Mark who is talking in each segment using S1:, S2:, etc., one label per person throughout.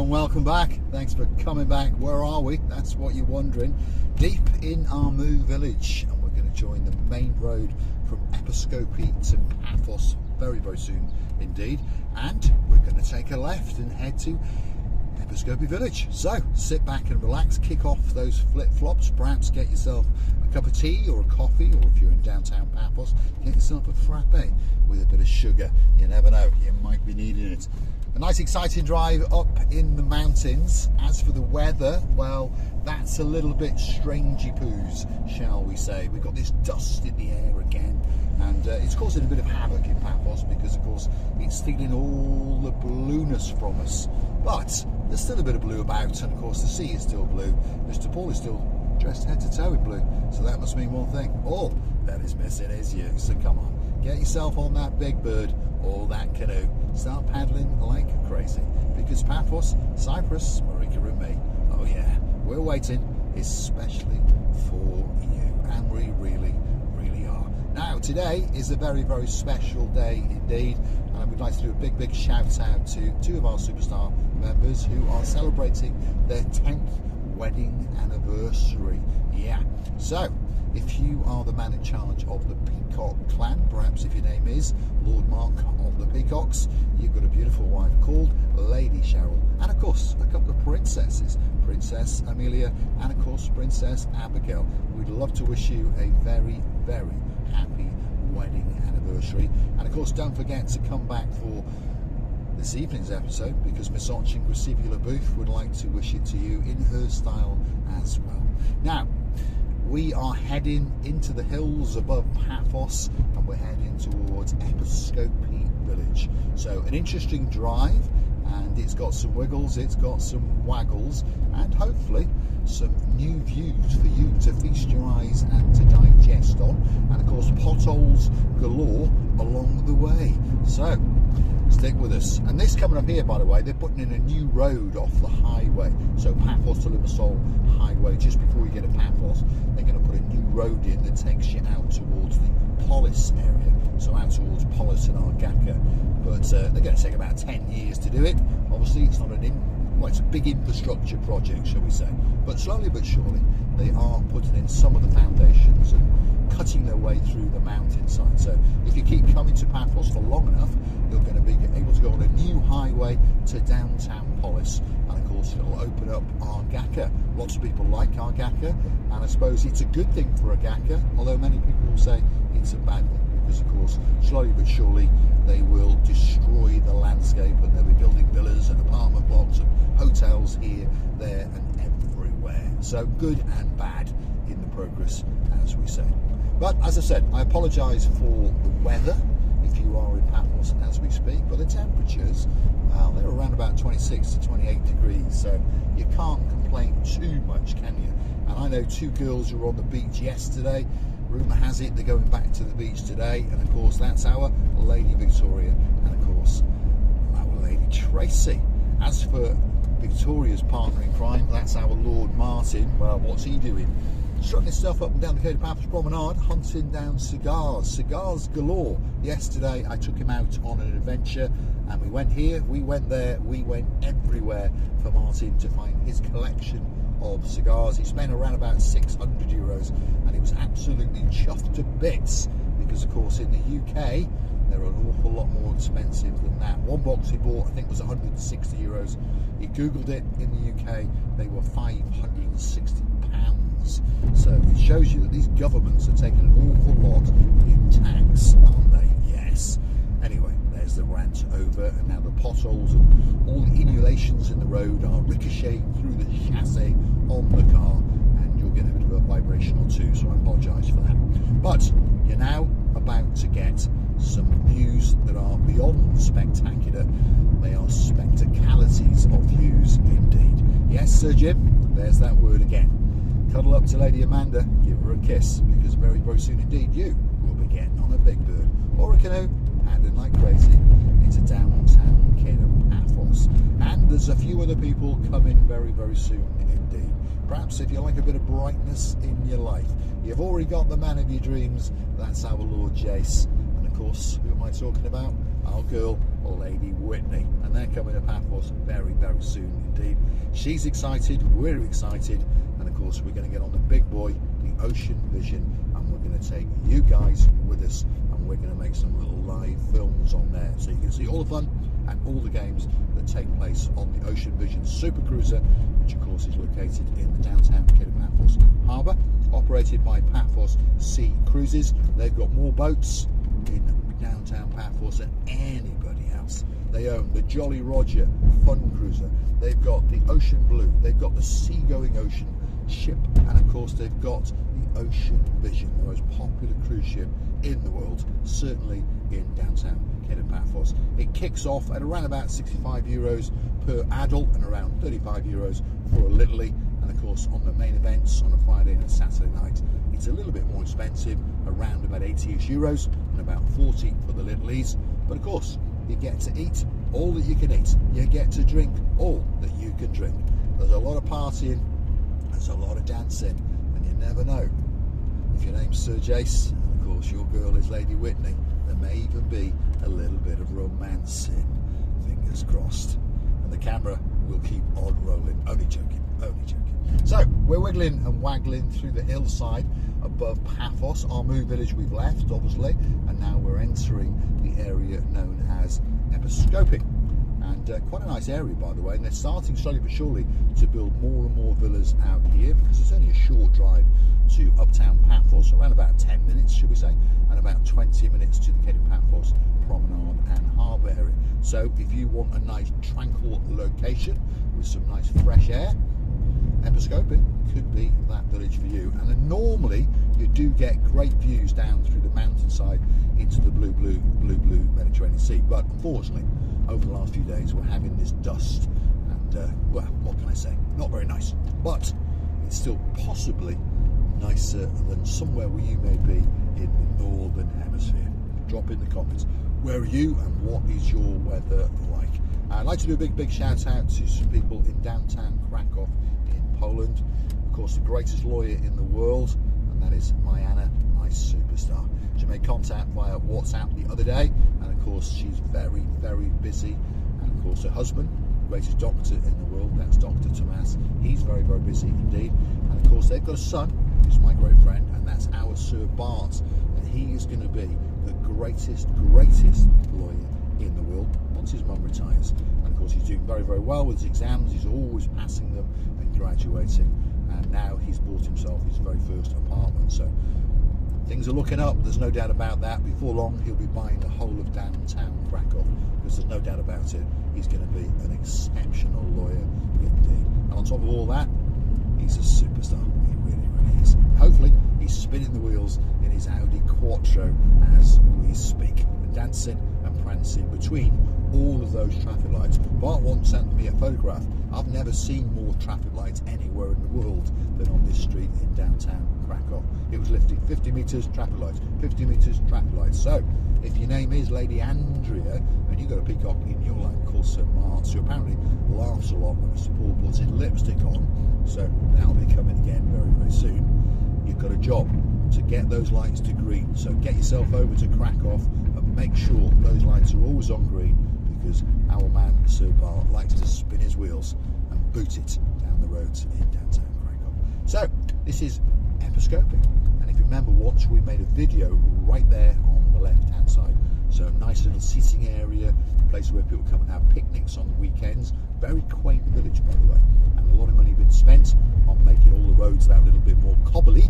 S1: and welcome back. Thanks for coming back. Where are we? That's what you're wondering. Deep in Armu village, and we're going to join the main road from Episcopi to Paphos very, very soon indeed. And we're going to take a left and head to Episcopi village. So sit back and relax, kick off those flip-flops, perhaps get yourself a cup of tea or a coffee, or if you're in downtown Paphos, get yourself a frappe with a bit of sugar. You never know, you might be needing it. A nice exciting drive up in the mountains. As for the weather, well, that's a little bit strangey poos, shall we say. We've got this dust in the air again, and it's causing a bit of havoc in Paphos because, of course, it's stealing all the blueness from us. But there's still a bit of blue about, and of course the sea is still blue. Mr. Paul is still dressed head to toe in blue, so that must mean one thing. All that is missing is you. So come on, get yourself on that big bird or that canoe. Start paddling like crazy, because Paphos, Cyprus, Marika and me, oh yeah, we're waiting especially for you, and we really, really are. Now, today is a very, very special day indeed, and I would like to do a big, big shout out to two of our Superstar members who are celebrating their 10th wedding anniversary. Yeah, so if you are the man in charge of the Peacock clan, perhaps if your name is Lord Mark of the Peacocks, you've got a beautiful wife called Lady Cheryl, and of course a couple of princesses, Princess Amelia and of course Princess Abigail. We'd love to wish you a very, very happy wedding anniversary, and of course don't forget to come back for this evening's episode, because Miss Increscibula Booth would like to wish it to you in her style as well. Now, we are heading into the hills above Paphos, and we're heading towards Episcopi village. So an interesting drive, and it's got some wiggles, it's got some waggles, and hopefully some new views for you to feast your eyes and to digest on, and of course potholes galore along the way. So stick with us. And this coming up here, by the way, they're putting in a new road off the highway. So Paphos to Limassol highway, just before you get to Paphos, they're going to put a new road in that takes you out towards the Polis area. So out towards Polis and Argaka. But they're going to take about 10 years to do it. Obviously, it's not it's a big infrastructure project, shall we say. But slowly but surely, they are putting in some of the foundations and cutting their way through the mountainside. So if you keep coming to Paphos for long enough, you're going to be able to go on a new highway to downtown Polis, and of course it'll open up Argaka. Lots of people like Argaka, and I suppose it's a good thing for Argaka, although many people will say it's a bad thing, because of course slowly but surely they will destroy the landscape, and they'll be building villas and apartment blocks and hotels here, there and everywhere. So good and bad in the progress, as we say. But as I said, I apologise for the weather if you are in Paphos as we speak, but the temperatures, well, they're around about 26 to 28 degrees, so you can't complain too much, can you? And I know two girls who were on the beach yesterday. Rumour has it they're going back to the beach today, and of course that's our Lady Victoria and of course our Lady Tracy. As for Victoria's partner in crime, that's our Lord Martin. Well, what's he doing? Strutting his stuff up and down the Cape Paphos Promenade, hunting down cigars galore. Yesterday I took him out on an adventure, and we went here, we went there, we went everywhere for Martin to find his collection of cigars. He spent around about 600 euros, and he was absolutely chuffed to bits, because of course in the UK they're an awful lot more expensive than that. One box he bought, I think, was 160 euros. He googled it, in the UK they were 560 pounds. So it shows you that these governments are taking an awful lot in tax, aren't they? Yes. Anyway, there's the rant over, and now the potholes and all the inulations in the road are ricocheting through the chassis on the car, and you'll get a bit of a vibration or two, so I apologise for that. But you're now about to get some views that are beyond spectacular. They are spectacalities of views indeed. Yes, Sir Jim, there's that word again. Cuddle up to Lady Amanda, give her a kiss, because very, very soon indeed you will be getting on a big bird or a canoe, paddling like crazy into downtown Paphos. And there's a few other people coming very, very soon indeed. Perhaps if you like a bit of brightness in your life, you've already got the man of your dreams, that's our Lord Jace. And of course, who am I talking about? our girl, Lady Whitney. And they're coming to Paphos very, very soon indeed. She's excited, we're excited, and of course we're going to get on the big boy, the Ocean Vision, and we're going to take you guys with us, and we're going to make some little live films on there so you can see all the fun and all the games that take place on the Ocean Vision Super Cruiser, which of course is located in the downtown Paphos harbour, operated by Paphos Sea Cruises. They've got more boats in downtown Paphos than anybody else. They own the Jolly Roger Fun Cruiser, they've got the Ocean Blue, they've got the Seagoing Ocean ship, and of course they've got the Ocean Vision, the most popular cruise ship in the world, certainly in downtown Paphos. It kicks off at around about €65 per adult and around €35 for a littlie, and of course on the main events on a Friday and a Saturday night it's a little bit more expensive, around about €80 and about 40 for the littlies. But of course you get to eat all that you can eat, you get to drink all that you can drink. There's a lot of partying, there's a lot of dancing, and you never know. If your name's Sir Jace, and of course your girl is Lady Whitney, there may even be a little bit of romancing. Fingers crossed. And the camera will keep on rolling. Only joking, only joking. So we're wiggling and waggling through the hillside above Paphos, our move village we've left obviously, and now we're entering the area known as Episcopi. And quite a nice area, by the way, and they're starting slowly but surely to build more and more villas out here, because it's only a short drive to uptown Paphos, around about 10 minutes should we say, and about 20 minutes to the Cape of Paphos promenade and harbour area. So if you want a nice tranquil location with some nice fresh air, Episcopi could be that village for you. And then normally you do get great views down through the mountainside into the blue Mediterranean Sea, but unfortunately over the last few days we're having this dust, and well, what can I say, not very nice, but it's still possibly nicer than somewhere where you may be in the northern hemisphere. Drop in the comments, where are you and what is your weather like? I'd like to do a big shout out to some people in downtown Krakow in Poland. Of course, the greatest lawyer in the world, and that is Mariana, my superstar. She made contact via WhatsApp the other day, and of course she's very, very busy. And of course her husband, the greatest doctor in the world, that's Dr. Tomas, he's very, very busy indeed. And of course they've got a son, who's my great friend, and that's our Sir Bart, and he is going to be the greatest lawyer in the world once his mum retires. And of course he's doing very, very well with his exams, he's always passing them and graduating, and now he's bought himself his very first apartment. So things are looking up, there's no doubt about that. Before long he'll be buying the whole of downtown Krakow, because there's no doubt about it, he's going to be an exceptional lawyer indeed. And on top of all that, he's a superstar, he really, really is. Hopefully he's spinning the wheels in his Audi Quattro as we speak, and dancing and prancing between all of those traffic lights. Bart once sent me a photograph. I've never seen more traffic lights anywhere in the world than on this street in downtown Krakow. It was lifting 50 metres traffic lights, 50 metres traffic lights. So if your name is Lady Andrea and you've got a peacock in your life called Sir Marts, who apparently laughs a lot when Mr. Paul puts his lipstick on, so that'll be coming again very, very soon, you've got a job to get those lights to green. So get yourself over to Krakow and make sure those lights are always on green, because our man Sir Bart likes to spin his wheels and boot it down the roads in downtown Krakow. So this is Episcopi, and if you remember once we made a video right there on the left hand side, so nice little seating area, a place where people come and have picnics on the weekends. Very quaint village, by the way, and a lot of money been spent on making all the roads that little bit more cobbly,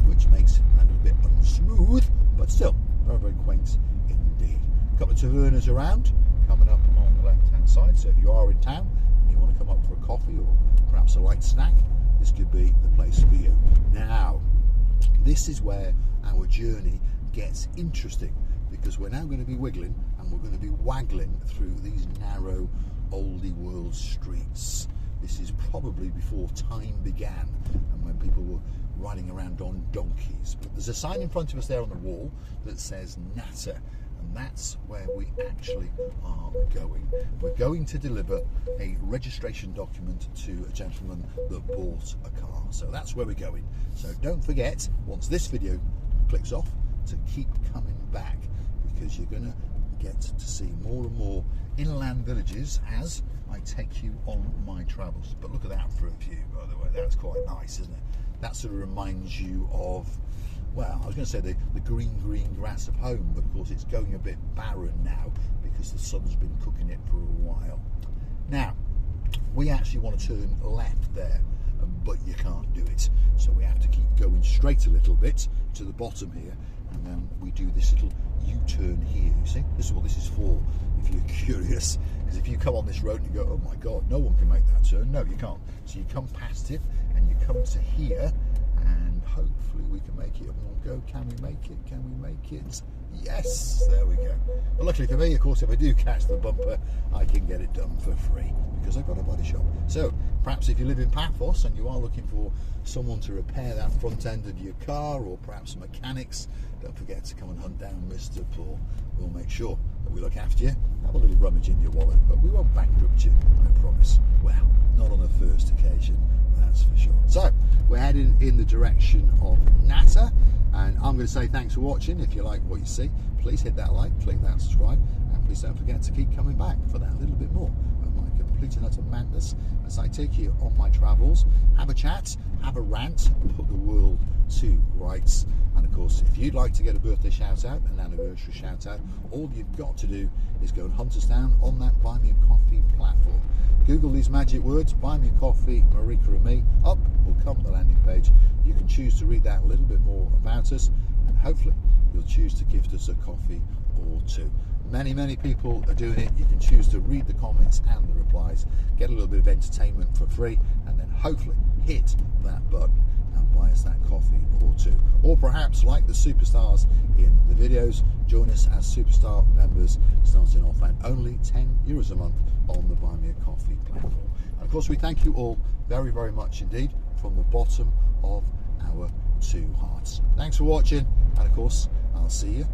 S1: which makes it a little bit unsmooth, but still very, very quaint indeed. A couple of tavernas around coming up on the left hand side, so if you are in town and you want to come up for a coffee or perhaps a light snack, this could be the place for you. Now this is where our journey gets interesting, because we're now going to be wiggling and we're going to be waggling through these narrow oldie world streets. This is probably before time began and when people were riding around on donkeys. But there's a sign in front of us there on the wall that says Natter, and that's where we actually are going. We're going to deliver a registration document to a gentleman that bought a car. So that's where we're going. So don't forget, once this video clicks off, to keep coming back, because you're going to get to see more and more inland villages as I take you on my travels. But look at that for a view, by the way. That's quite nice, isn't it? That sort of reminds you of, well, I was going to say the green grass of home, but of course it's going a bit barren now because the sun's been cooking it for a while. Now, we actually want to turn left there, but you can't do it. So we have to keep going straight a little bit to the bottom here, and then we do this little U-turn here, you see? This is what this is for, if you're curious. Because if you come on this road and you go, oh my God, no one can make that turn. No, you can't. So you come past it, and you come to here, and hopefully we can make it in one go. Can we make it? Can we make it? Yes, there we go. But luckily for me, of course, if I do catch the bumper, I can get it done for free because I've got a body shop. So perhaps if you live in Paphos and you are looking for someone to repair that front end of your car, or perhaps mechanics, don't forget to come and hunt down Mr. Paul. We'll make sure that we look after you. Have a little rummage in your wallet, but we won't bankrupt you, I promise. Well, not on the first occasion, that's for sure. So we're heading in the direction of Natta, and I'm going to say thanks for watching. If you like what you see, please hit that like, click that subscribe, and please don't forget to keep coming back for that little bit more of my complete and utter madness as I take you on my travels, have a chat, have a rant, put the world to rights. And of course, if you'd like to get a birthday shout out, an anniversary shout out, all you've got to do is go and hunt us down on that Buy Me a Coffee platform. Google these magic words, Buy Me a Coffee, Marika and me. Up will come the landing page. You can choose to read that a little bit more about us, and hopefully you'll choose to gift us a coffee or two. Many people are doing it. You can choose to read the comments and the replies, get a little bit of entertainment for free, and then hopefully hit that button and buy us that coffee or two. Or perhaps, like the superstars in the videos, join us as superstar members starting off at only €10 a month on the Buy Me a Coffee platform. And of course, we thank you all very much indeed from the bottom of our two hearts. Thanks for watching, and of course, I'll see you